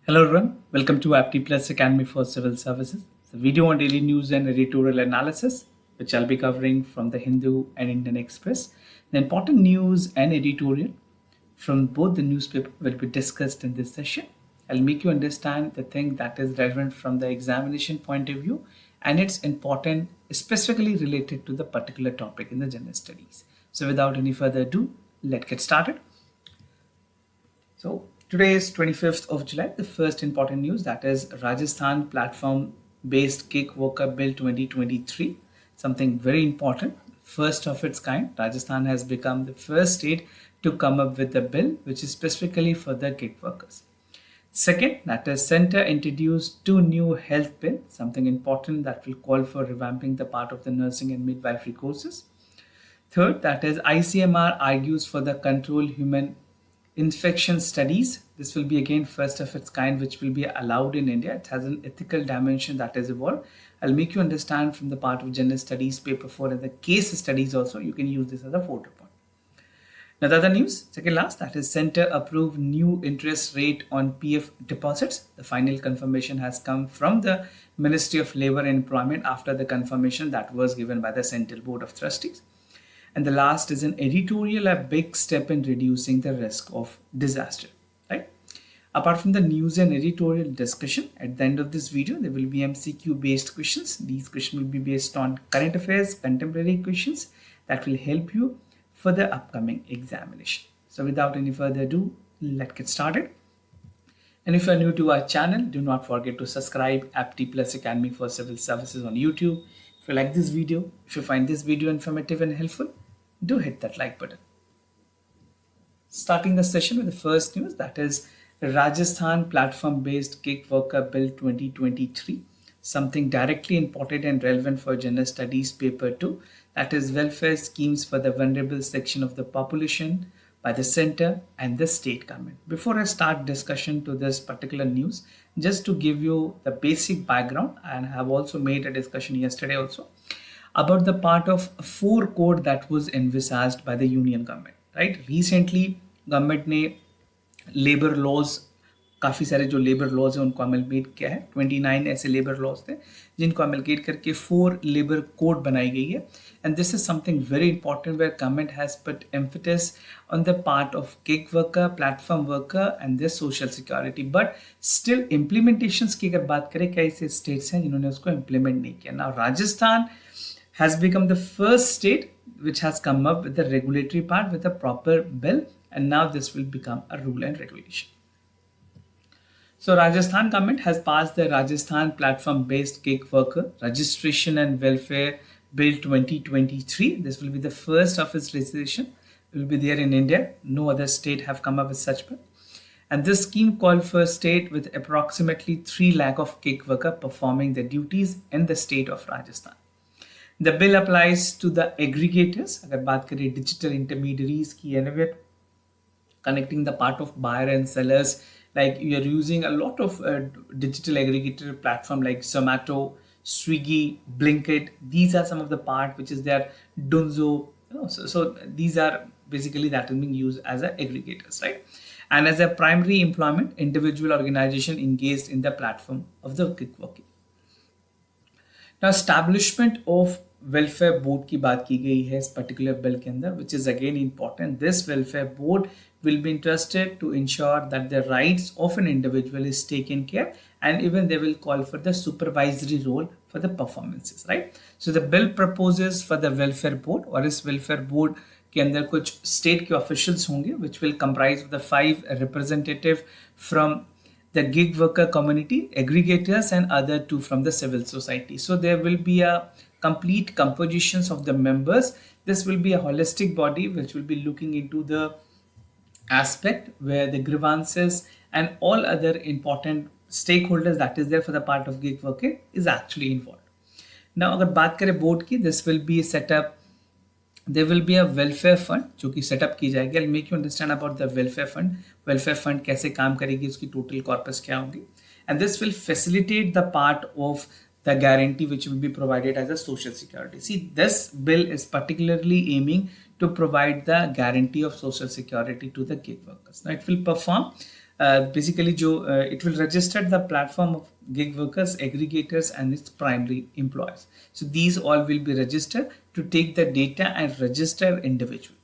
Hello everyone, welcome to Apti Plus Academy for Civil Services. It's a video on daily news and editorial analysis, which I'll be covering from the Hindu and Indian Express. The important news and editorial from both the newspaper will be discussed in this session. I'll make you understand the thing that is relevant from the examination point of view, and it's important specifically related to the particular topic in the general studies. So without any further ado, let's get started. So today is 25th of July. The first important news, that is Rajasthan platform based gig worker bill 2023. Something very important, first of its kind. Rajasthan has become the first state to come up with a bill which is specifically for the gig workers. Second, that is Centre introduced two new health bill, something important that will call for revamping the part of the nursing and midwifery courses. Third, that is ICMR argues for the control human infection studies. This will be again first of its kind which will be allowed in India. It has an ethical dimension that is evolved. I'll make you understand from the part of general studies paper 4 and the case studies also. You can use this as a photo point. Now the other news, second last, that is Centre approved new interest rate on PF deposits. The final confirmation has come from the Ministry of Labour and Employment after the confirmation that was given by the Central Board of Trustees. And the last is an editorial, a big step in reducing the risk of disaster, right? Apart from the news and editorial discussion, at the end of this video, there will be MCQ based questions. These questions will be based on current affairs, contemporary questions that will help you for the upcoming examination. So without any further ado, let's get started. And if you are new to our channel, do not forget to subscribe Apti Plus Academy for Civil Services on YouTube. If you like this video, if you find this video informative and helpful, do hit that like button. Starting the session with the first news, that is Rajasthan platform-based gig worker bill 2023. Something directly important and relevant for general studies paper 2, that is welfare schemes for the vulnerable section of the population by the centre and the state government. Before I start discussion to this particular news, just to give you the basic background, and I have also made a discussion yesterday also about the part of 4 code that was envisaged by the union government, right? Recently government ने labor laws, काफ़ी सारे जो labour laws हैं उनको अमलमेट किया है. 29 ऐसे labour laws थे जिनको अमलमेट करके 4 लेबर कोड बनाई गई है. And this is something very important where government has put emphasis on the part of gig worker, platform worker and this social security. But still implementations की अगर बात करें, कई ऐसे स्टेट्स हैं जिन्होंने उसको इम्प्लीमेंट नहीं किया. Now Rajasthan has become the first state which has come up with the regulatory part with a proper bill, and now this will become a rule and regulation. So Rajasthan government has passed the Rajasthan platform based gig worker registration and welfare bill 2023. This will be the first of its legislation. It will be there in India. No other state have come up with such bill. And this scheme called for a state with approximately 3 lakh of gig worker performing the duties in the state of Rajasthan. The bill applies to the aggregators. अगर बात करें digital intermediaries की, and connecting the part of buyer and sellers, like you are using a lot of digital aggregator platform like Zomato, Swiggy, Blinkit. These are some of the part which is there. Dunzo, so these are basically that is being used as a aggregators, right? And as a primary employment, individual organization engaged in the platform of the gig working. Now establishment of welfare board की बात की गई है इस particular bill के अंदर, which is again important. This welfare board will be interested to ensure that the rights of an individual is taken care, and even they will call for the supervisory role for the performances, right? So the bill proposes for the welfare board, और इस welfare board के अंदर कुछ state के officials होंगे which will comprise of the 5 representative from the gig worker community, aggregators, and other 2 from the civil society. So there will be a complete compositions of the members. This will be a holistic body which will be looking into the aspect where the grievances and all other important stakeholders that is there for the part of gig working is actually involved. Now अगर बात करें board की, this will be set up, there will be a welfare fund जो कि setup की जाएगी. I'll make you understand about the welfare fund. Welfare fund कैसे काम करेगी, उसकी total corpus क्या होगी, and this will facilitate the part of the guarantee which will be provided as a social security. See, this bill is particularly aiming to provide the guarantee of social security to the gig workers. Now, it will perform basically it will register the platform of gig workers, aggregators, and its primary employers. So these all will be registered to take the data and register individual.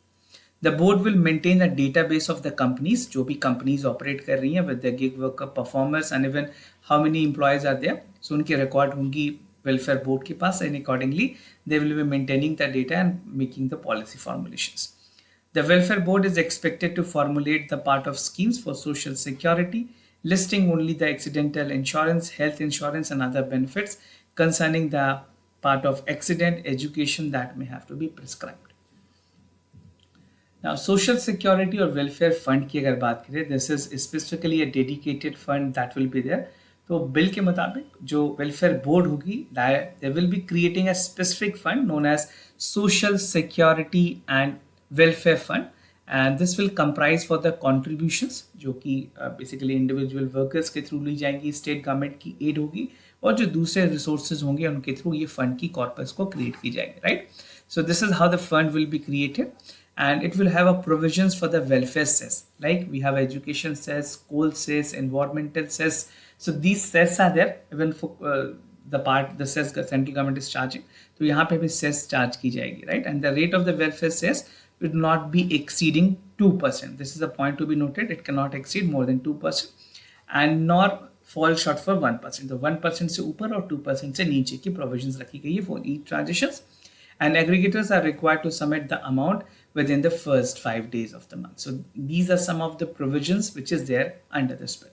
The board will maintain a database of the companies जो भी companies operate कर रही हैं with the gig worker performers and even how many employees are there. So उनकी record होंगी welfare board के पास, and accordingly they will be maintaining the data and making the policy formulations. The welfare board is expected to formulate the part of schemes for social security, listing only the accidental insurance, health insurance, and other benefits concerning the part of accident education that may have to be prescribed. Now, social security or welfare fund की अगर बात करें, this is specifically a dedicated fund that will be there. तो bill के मुताबिक जो welfare board होगी, they will be creating a specific fund known as social security and welfare fund, and this will comprise for the contributions जो कि basically individual workers के through ली जाएंगी, state government की एड होगी, और जो दूसरे रिसोर्सेज होंगे उनके थ्रू ये फंड की कॉर्पस को क्रिएट की जाएगी, right. So this is how the fund will be created. And it will have a provisions for the welfare cess, like we have education cess, coal cess, environmental cess. So these cess are there even for the cess central government is charging. तो यहाँ पे भी cess charge की जाएगी, right? And the rate of the welfare cess will not be exceeding 2%. This is a point to be noted. It cannot exceed more than 2%, and nor fall short for 1%. तो 1% से ऊपर और 2% से नीचे की provisions रखी गई है for each transitions. And aggregators are required to submit the amount within the first 5 days of the month. So these are some of the provisions which is there under this bill.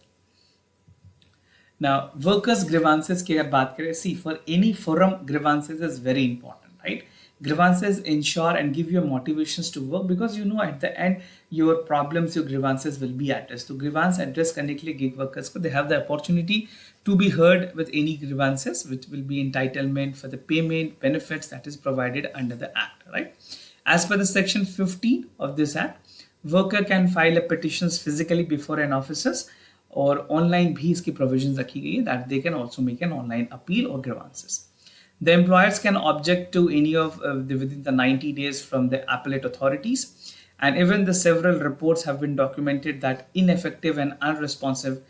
Now, workers' grievances की अगर बात करें, see, for any forum, grievances is very important, right? Grievances ensure and give you motivations to work, because you know at the end your problems, your grievances will be addressed. So grievance address करने के लिए gig workers को they have the opportunity to be heard with any grievances, which will be entitlement for the payment benefits that is provided under the act, right? As per the section 15 of this act, worker can file a petitions physically before an officers, और online भी इसकी provisions रखी गई है that they can also make an online appeal or grievances. The employers can object to any of within the 90 days from the appellate authorities, and even the several reports have been documented that ineffective and unresponsive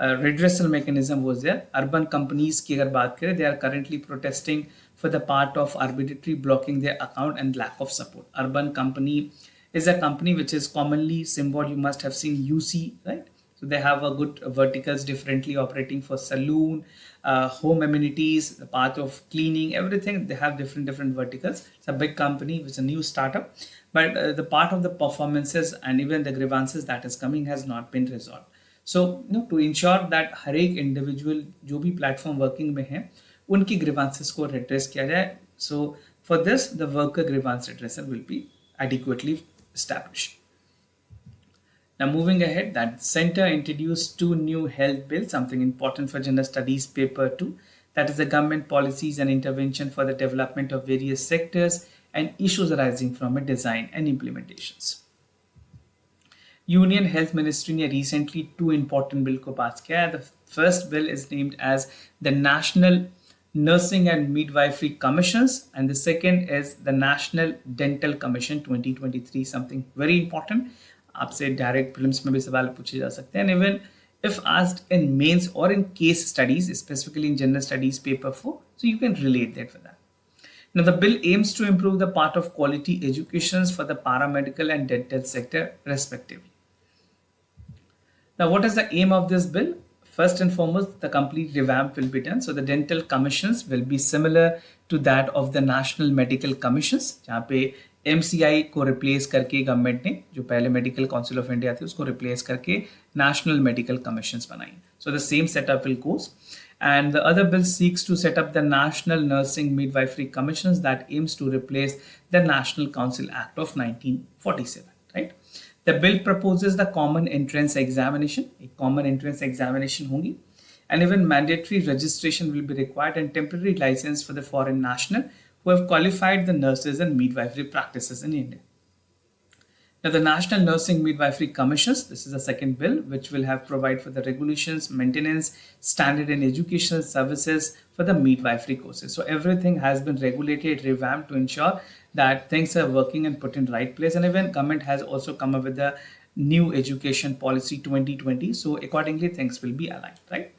redressal mechanism was there. Urban companies की अगर बात करें, they are currently protesting for the part of arbitrary blocking their account and lack of support. Urban company is a company which is commonly symbol, you must have seen UC, right? So they have a good verticals differently operating for saloon, home amenities, the part of cleaning, everything. They have different verticals. It's a big company, it's a new startup, but the part of the performances and even the grievances that is coming has not been resolved. So to ensure that हर एक individual जो भी platform working में है उनकी grievances को redress किया जाए. So for this the worker grievance redressal will be adequately established. Now moving ahead, that center introduced 2 new health bills, something important for general studies paper 2, that is the government policies and intervention for the development of various sectors and issues arising from a design and implementations. Union Health Ministry ने recently 2 important bill को पास किया है. The first bill is named as the National Nursing and Midwifery Commissions, and the second is the National Dental Commission 2023, something very important. आपसे direct prelims में भी सवाल पूछे जा सकते हैं, and even if asked in mains or in case studies, specifically in general studies paper 4, so you can relate that with that. Now the bill aims to improve the part of quality educations for the paramedical and dental sector respectively. Now what is the aim of this bill? First and foremost, the complete revamp will be done. So the dental commissions will be similar to that of the national medical commissions, जहाँ पे MCI को replace करके government ने जो पहले medical council of India थी उसको replace करके नेशनल मेडिकल कमीशंस बनाई. So the same setup will goes, and the other bill seeks to set up the national nursing midwifery commissions that aims to replace the national council act of 1947, right. The bill proposes the common entrance examination, एक common entrance examination होगी, and even mandatory registration will be required and temporary license for the foreign national who have qualified the nurses and midwifery practices in India. Now the National Nursing Midwifery Commissions, this is the second bill which will have provide for the regulations, maintenance, standard and educational services for the midwifery courses. So everything has been regulated, revamped to ensure that things are working and put in right place. And even government has also come up with the new education policy 2020. So accordingly, things will be aligned, right?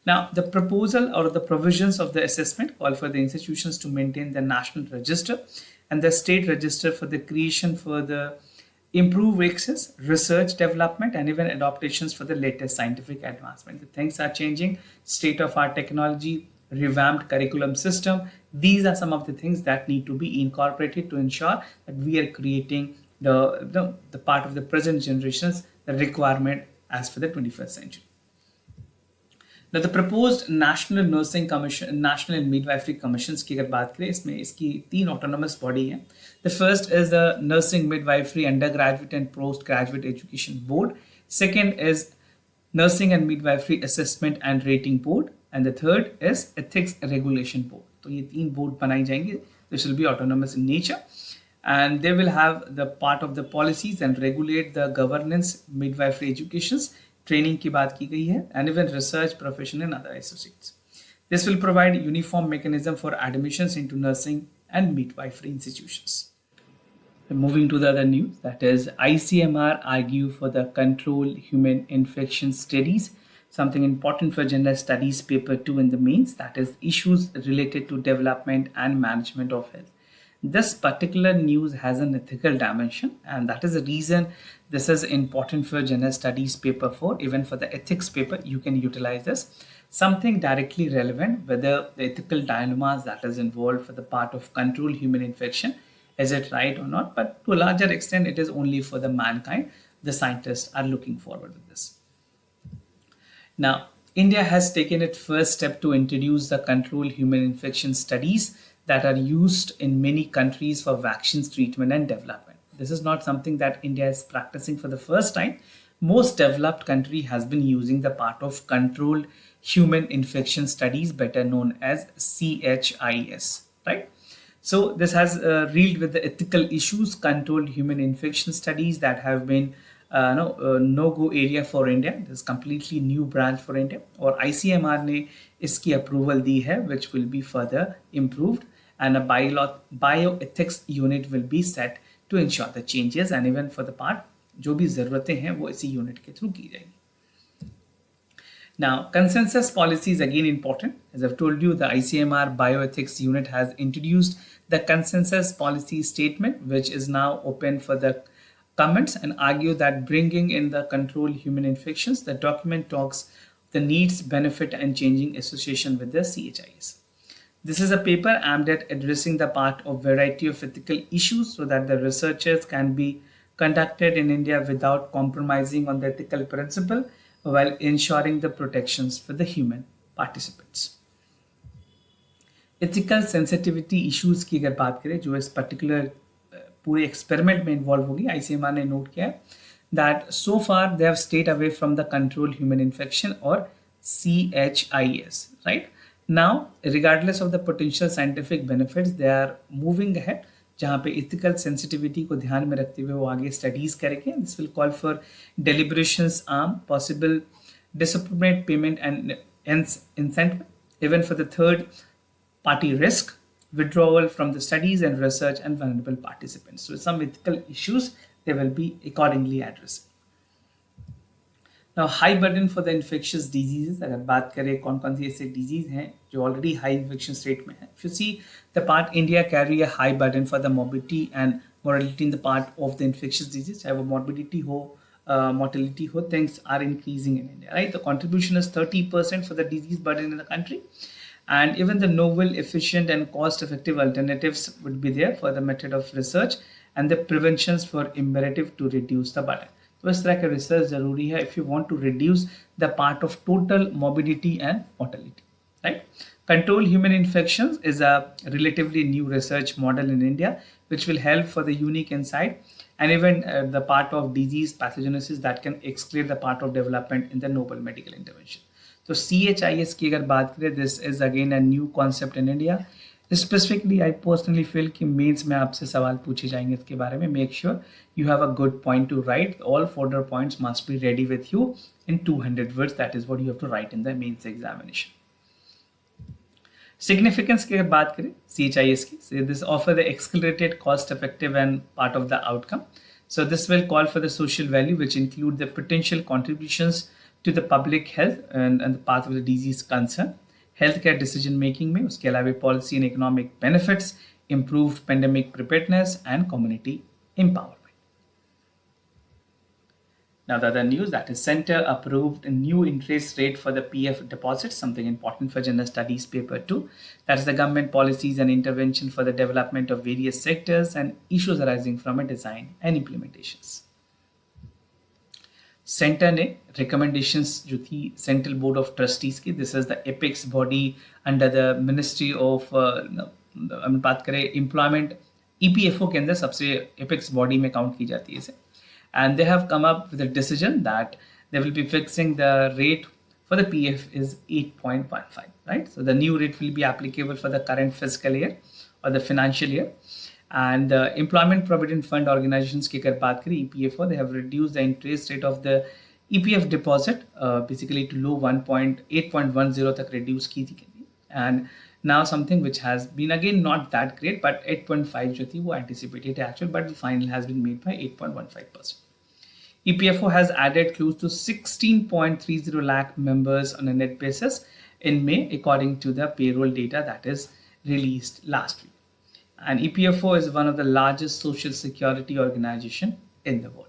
Now, the proposal or the provisions of the assessment call for the institutions to maintain the national register and the state register for the creation for the improve access, research development, and even adaptations for the latest scientific advancement. The things are changing, state of art technology, revamped curriculum system. These are some of the things that need to be incorporated to ensure that we are creating the part of the present generation's requirement as for the 21st century. Now, the proposed National Nursing Commission, National Midwifery Commissions की अगर बात करें, इसमें इसकी 3 autonomous body हैं. The first is the Nursing Midwifery Undergraduate and Postgraduate Education Board. Second is Nursing and Midwifery Assessment and Rating Board. And the third is Ethics Regulation Board. तो ये 3 board बनाई जाएंगे. This will be autonomous in nature. And they will have the part of the policies and regulate the governance, midwifery educations, training की बात की गई है, and even research, profession and other associates. This will provide uniform mechanism for admissions into nursing and midwifery institutions. Moving to the other news, that is ICMR argue for the control human infection studies, something important for general studies paper 2 in the mains, that is issues related to development and management of health. This particular news has an ethical dimension, and that is the reason this is important for general studies paper 4. Even for the ethics paper, you can utilize this. Something directly relevant, whether the ethical dilemmas that is involved for the part of control human infection, is it right or not? But to a larger extent, it is only for the mankind. The scientists are looking forward to this. Now, India has taken its first step to introduce the control human infection studies that are used in many countries for vaccines, treatment, and development. This is not something that India is practicing for the first time. Most developed country has been using the part of controlled human infection studies, better known as CHIS, right? So this has reeled with the ethical issues, controlled human infection studies that have been no-go area for India. This is completely new branch for India. और ICMR ने इसकी approval दी है, which will be further improved, and a bioethics unit will be set to ensure the changes, and even for the part जो भी ज़रूरतें हैं वो इसी unit के through की जाएंगी. Now, consensus policy is again important. As I've told you, the ICMR bioethics unit has introduced the consensus policy statement, which is now open for the comments, and argue that bringing in the control human infections, the document talks the needs, benefit, and changing association with the CHIS. This is a paper aimed at addressing the part of variety of ethical issues so that the researchers can be conducted in India without compromising on the ethical principle while ensuring the protections for the human participants. Ethical sensitivity issues की अगर बात करें जो इस particular पूरे experiment में involve होगी, ICMR ने note किया है that so far they have stayed away from the controlled human infection or CHIS, right? Now, regardless of the potential scientific benefits, they are moving ahead जहाँ पे ethical sensitivity को ध्यान में रखते हुए वो आगे studies करेंगे. This will call for deliberations on possible disproportionate payment and incentive, even for the third party risk, withdrawal from the studies and research, and vulnerable participants. So some ethical issues they will be accordingly addressed. Now, high burden for the infectious diseases. अगर बात करें कौन-कौन सी ऐसे disease हैं जो already high infection rate में हैं. If you see the part India carry a high burden for the morbidity and mortality in the part of the infectious disease. चाहे वो morbidity हो, mortality ho, things are increasing in India, right? The contribution is 30% for the disease burden in the country. And even the novel, efficient and cost-effective alternatives would be there for the method of research and the preventions for imperative to reduce the burden. तो इस तरह का research जरूरी है if you want to reduce the part of total morbidity and mortality, right? Control human infections is a relatively new research model in India, which will help for the unique insight and even the part of disease pathogenesis that can exclude the part of development in the novel medical intervention. So CHIS की अगर बात करें, this is again a new concept in India. Specifically, I personally feel कि mains में आपसे सवाल पूछे जाएंगे इसके बारे में. Make sure you have a good point to write. All further points must be ready with you in 200 words. That is what you have to write in the mains examination. Significance की अगर बात करें CHIS की, so this offer the accelerated, cost-effective and part of the outcome. So this will call for the social value, which include the potential contributions to the public health and the path of the disease concern, healthcare decision making में उसके अलावा policy and economic benefits, improved pandemic preparedness and community empowerment. Now the other news, that is Center approved a new interest rate for the PF deposits, something important for General Studies paper 2. That is the government policies and intervention for the development of various sectors and issues arising from a design and implementations. Centre ने recommendations जो थी central board of trustees की, this is the apex body under the ministry of, बात करें employment, EPFO के अंदर सबसे apex body में काउंट की जाती है इसे. And they have come up with a decision that they will be fixing the rate for the PF is 8.15, right? So the new rate will be applicable for the current fiscal year or the financial year. And the Employment Provident Fund organizations की अगर बात करें EPFO, they have reduced the interest rate of the EPF deposit basically to low 8.10 तक reduce की थी. And now something which has been again not that great, but 8.5 जो थी वो anticipated actual, but the final has been made by 8.15%. EPFO has added close to 16.30 lakh members on a net basis in May, according to the payroll data that is released last week. And EPFO is one of the largest social security organization in the world.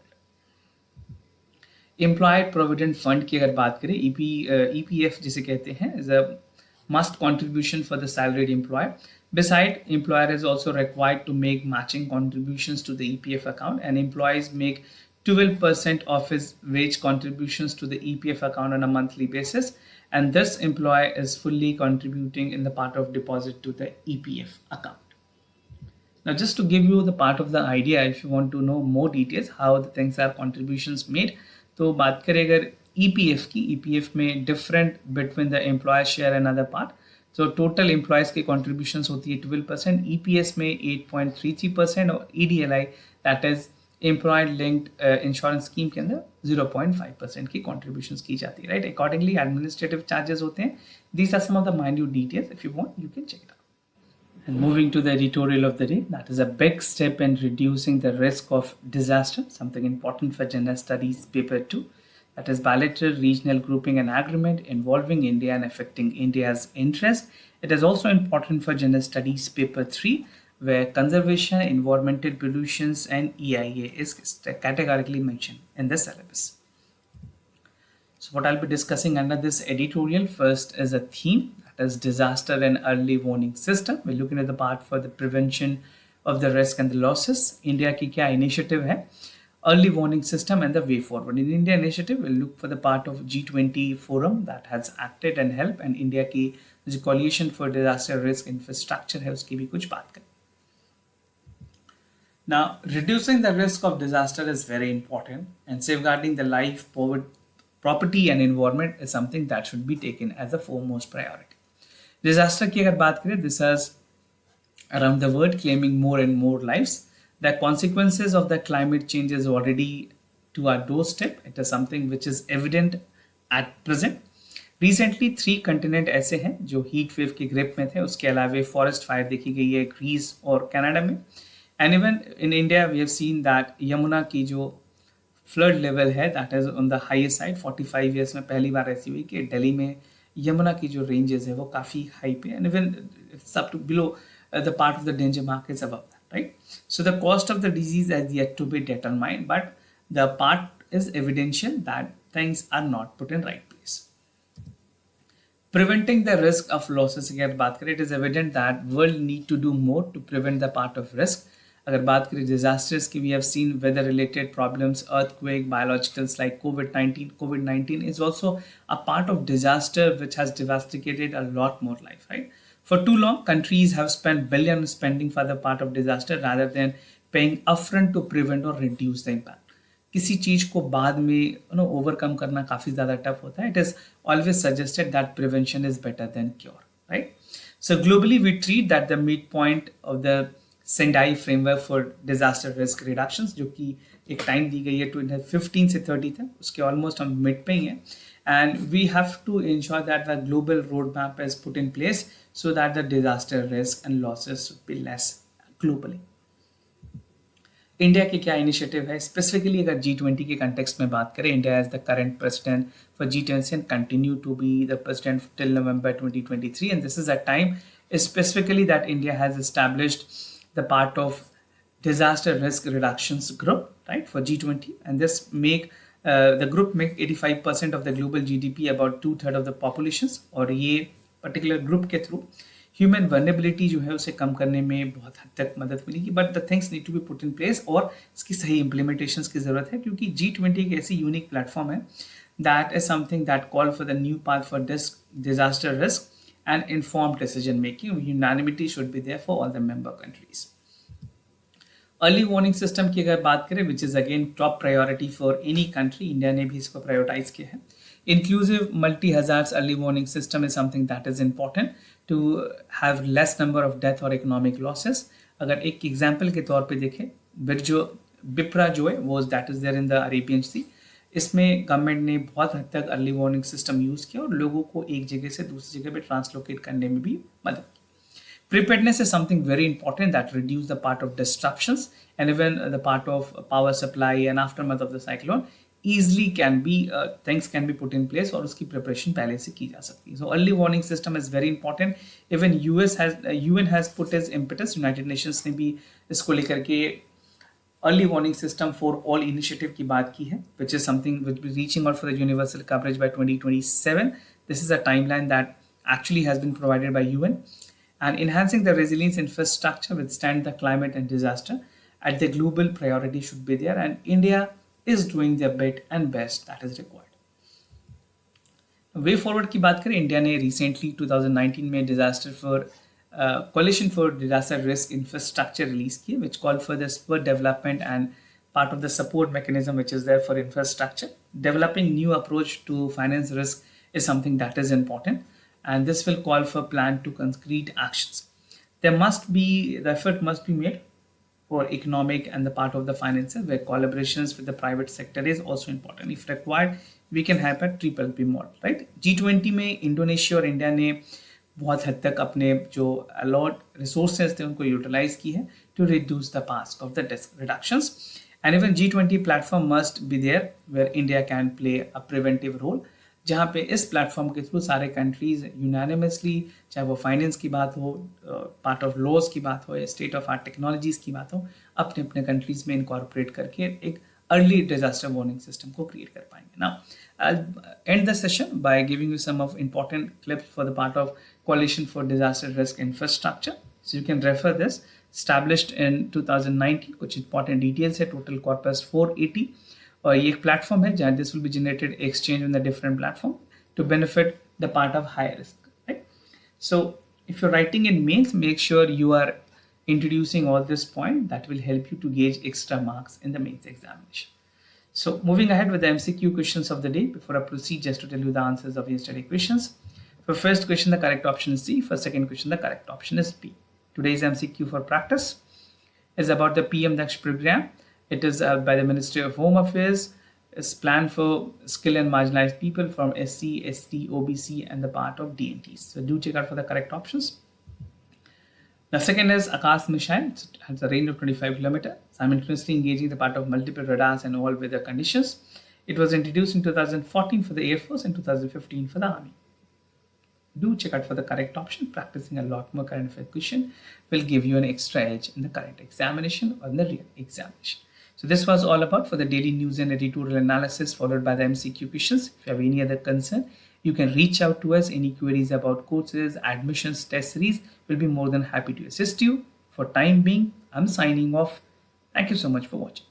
Employee Provident Fund की अगर बात करें, EPF जिसे कहते हैं, is a must contribution for the salaried employer. Besides, employer is also required to make matching contributions to the EPF account, and employees make 12% of his wage contributions to the EPF account on a monthly basis, and this employer is fully contributing in the part of deposit to the EPF account. Now, just to give you the part of the idea, if you want to know more details how the things are contributions made, तो बात करें अगर EPF की, EPF में different between the employer share and other part. So total employees की contributions होती है 12%, EPS में 8.33% और EDLI that is employee linked insurance scheme के अंदर 0.5% की contributions की जाती है, right? Accordingly administrative charges होते हैं. These are some of the minute details. If you want, you can check it out. And moving to the editorial of the day, that is a big step in reducing the risk of disaster, something important for General Studies paper 2. That is bilateral regional grouping and agreement involving India and affecting India's interest. It is also important for General Studies paper 3, where conservation, environmental pollutions and EIA is categorically mentioned in the syllabus. So what I'll be discussing under this editorial, first is a theme, that is disaster and early warning system. We're looking at the part for the prevention of the risk and the losses. India की क्या initiative है, early warning system and the way forward. In India initiative, we'll look for the part of G20 forum that has acted and helped, and India की जो coalition for disaster risk infrastructure है उसकी भी कुछ बात करें. Now, reducing the risk of disaster is very important, and safeguarding the life, property and environment is something that should be taken as a foremost priority. Disaster की अगर बात करें, this is around the world claiming more and more lives. The consequences of the climate change is already to our doorstep. It is something which is evident at present. Recently, 3 continent ऐसे हैं जो heat wave की grip में थे. उसके अलावा forest fire देखी गई है ग्रीस और कनाडा में. And even in India, we have seen that Yamuna की जो फ्लड लेवल है that is on the highest side. 45 years में पहली बार ऐसी हुई कि दिल्ली में यमुना की जो रेंजेस है वो काफ़ी हाई पे, एंड इवन सब to below the part of the danger mark is above that, right? So the cost of the disease has yet to be determined, but the part is evidential that things are not put in right place. Preventing the risk of losses की अगर बात करें, it is evident that world need to do more to prevent the part of risk. अगर बात करें disasters की, we have seen weather related problems, earthquake, biologicals like COVID-19. COVID-19 is also a part of disaster which has devastated a lot more life, right? For too long, countries have spent billions spending for the part of disaster rather than paying upfront to prevent or reduce the impact. किसी चीज को बाद में overcome करना काफी ज्यादा tough होता है. It is always suggested that prevention is better than cure, right? So globally we treat that the mid point of the Sendai framework for disaster risk reduction, जो कि एक टाइम दी गई है 2015 से 30 तक, उसके ऑलमोस्ट हम मिड पे ही हैं. And we have to ensure that the global road map is put in place so that the disaster risk and losses should be less globally. India के क्या इनिशिएटिव है स्पेसिफिकली अगर G20 के context में बात करें India as the current president for G20 and continue to be the president till November 2023 and this is a time specifically that India has established the part of disaster risk reductions group, right, for G20, and this make the group make 85% of the global GDP, about 2/3 of the populations, और ये particular group के through human vulnerability जो है उसे कम करने में बहुत हद तक मदद मिलेगी but the things need to be put in place और इसकी सही इंप्लीमेंटेशन की जरूरत है क्योंकि G20 एक ऐसी यूनिक प्लेटफॉर्म है that is something that call for the new path for disaster risk and informed decision making. Unanimity should be there for all the member countries. Early warning system की अगर बात करें which is again top priority for any country, India ने भी इसको prioritise किया है. Inclusive multi-hazards early warning system is something that is important to have less number of death or economic losses. अगर एक एग्जाम्पल के तौर पे देखें बिप्रा जो है वो that is there in the Arabian Sea, इसमें गवर्नमेंट ने बहुत हद तक अर्ली वार्निंग सिस्टम यूज़ किया और लोगों को एक जगह से दूसरी जगह पे ट्रांसलोकेट करने में भी मदद की. Preparedness is something very important that reduce the part of disruptions and even the part of power supply and aftermath of the cyclone easily can be things can be put in place और उसकी preparation पहले से की जा सकती है. So early warning system is very important. Even UN has put its impetus, United Nations ने भी इसको लेकर के early warning system for all initiative की बात की है, which is something which will be reaching out for the universal coverage by 2027. This is a timeline that actually has been provided by UN. And enhancing the resilience infrastructure withstand the climate and disaster at the global priority should be there, and India is doing their bit and best that is required. Way forward की बात करें India ने recently 2019 में coalition for disaster risk infrastructure release की which called for the spur development and part of the support mechanism which is there for infrastructure. Developing new approach to finance risk is something that is important. And this will call for plan to concrete actions. The effort must be made for economic and the part of the finances where collaborations with the private sector is also important. If required, we can have a triple P model, right? G20 में Indonesia और India ने बहुत हद तक अपने जो allot resources थे उनको यूटिलाइज की है to reduce the task of the reductions. And even G20 platform must be there where India can play a preventive role. जहाँ पे इस प्लेटफॉर्म के थ्रू सारे कंट्रीज यूनानिमसली चाहे वो फाइनेंस की बात हो, पार्ट ऑफ लॉज की बात हो या स्टेट ऑफ आर्ट टेक्नोलॉजीज की बात हो, अपने अपने कंट्रीज में इनकॉर्पोरेट करके एक अर्ली डिजास्टर वार्निंग सिस्टम को क्रिएट कर पाएंगे. Now end the session by giving you some of important clips for the part of coalition for disaster risk infrastructure. So you can refer this. established in 2019, कुछ important details है. Total corpus 480 और ये एक platform है जहाँ this will be generated exchange in the different platform to benefit the part of high risk, right? So if you're writing in mains, make sure you are introducing all this point that will help you to gauge extra marks in the mains examination. So moving ahead with the MCQ questions of the day, before I proceed, just to tell you the answers of yesterday questions. For first question, the correct option is C. For second question, the correct option is B. Today's MCQ for practice is about the PM Daksh program. It is by the Ministry of Home Affairs. It's planned for skill and marginalized people from SC, ST, OBC and the part of DNTs. So do check out for the correct options. The second is Akash Missile. It has a range of 25 kilometers, simultaneously engaging the part of multiple radars and all weather conditions. It was introduced in 2014 for the Air Force and 2015 for the Army. Do check out for the correct option. Practicing a lot more current affairs question will give you an extra edge in the current examination or in the real examination. So this was all about for the daily news and editorial analysis followed by the MCQ questions. If you have any other concern, you can reach out to us. Any queries about courses, admissions, test series, we'll be more than happy to assist you. For time being, I'm signing off. Thank you so much for watching.